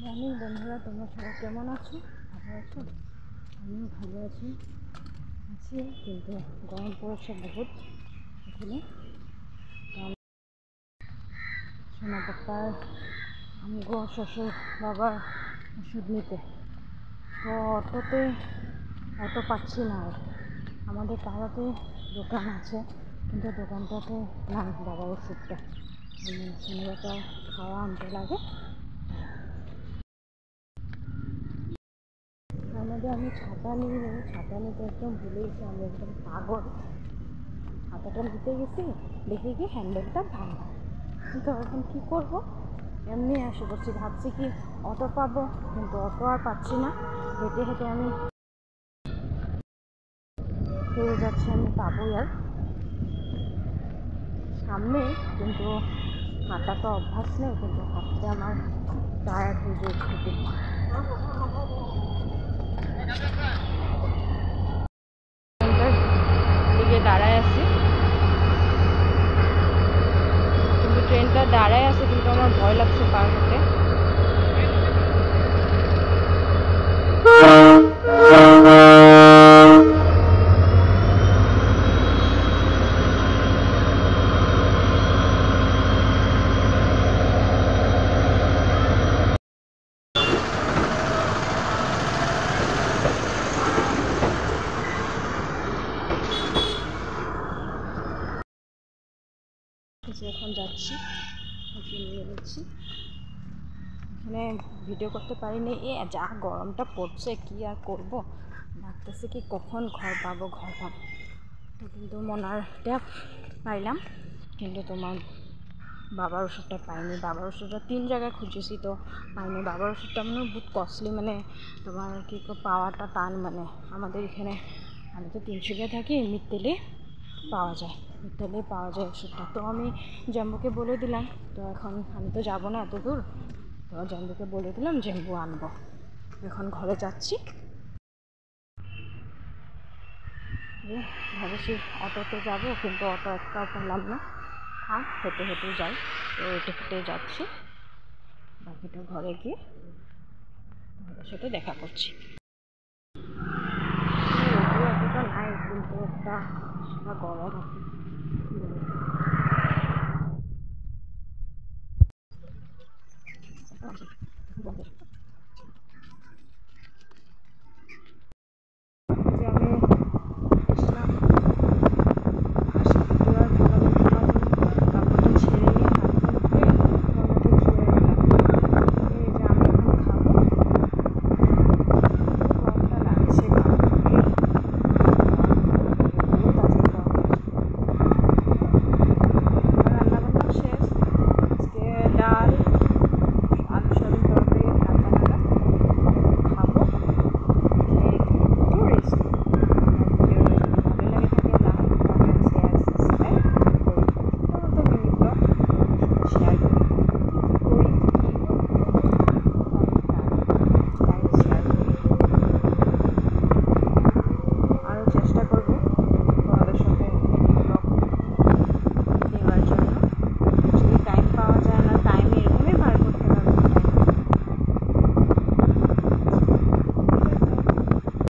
Morning বন্ধুরা, তোমরা সবাই কেমন আছো? ভালো আছো? আমিও ভালো আছি কিন্তু গরম পড়েছে বহুত এখানে। সোনা পাপার আমগো শ্বশুর বাবার ওষুধ নিতে, তো অটো পাচ্ছি না। আমাদের পাড়াতে দোকান আছে, কিন্তু দোকানটাতে না বাবার ওষুধটা সোনা পাপা খাওয়া আনতে লাগে। আমি ছাতা নিতে একদম ভুলে গেছি, আমি একদম পাগল। ছাতাটা নিতে গেছি, দেখে কি হ্যান্ডেলটা ভাঙা। তো এখন কী করবো, এমনি আসে পড়ছি। ভাবছি কি অটো পাবো, কিন্তু অটো আর পাচ্ছি না। হেঁটে হেঁটে আমি পেয়ে যাচ্ছি, আমি পাবোই আর সামনে, কিন্তু হাঁটা তো অভ্যাস নেই, কিন্তু হাঁটতে আমার টায়ার্ড হয়ে যায় খুবই। দিকে দাঁড়ায় আছি, কিন্তু ট্রেনটা দাঁড়ায় আছে, কিন্তু আমার ভয় লাগছে পার হতে। এখন যাচ্ছি, নিয়ে যাচ্ছি। এখানে ভিডিও করতে পারিনি, যা গরমটা পড়ছে কি আর করব। ভাবতেছি কি কখন ঘর পাবো। তো কিন্তু মনারটা পাইলাম, কিন্তু তোমার বাবার ওষুধটা পাইনি। বাবার ওষুধটা 3 জায়গায় খুঁজেছি, তো পাইনি। বাবার ওষুধটা মানে বহুত কস্টলি, মানে তোমার কি পাওয়াটা টান। মানে আমাদের এখানে, আমি তো 300 থাকি, মিত্তেলে পাওয়া যায় ওষুধটা। তো আমি জাম্বুকে বলে দিলাম, তো এখন আমি তো যাবো না এত দূর, তো জাম্বুকে বলে দিলাম জাম্বু আনবো। এখন ঘরে যাচ্ছি। ভাবছি অটোতে যাবো, কিন্তু অটো একটাও পেলাম না। হেঁটে হেঁটে যাই, তো হেঁটে যাচ্ছি। বাকিটা ঘরে গিয়ে ঘরের সাথে দেখা করছি। এতটা নাই, কিন্তু একটা গরম আছে।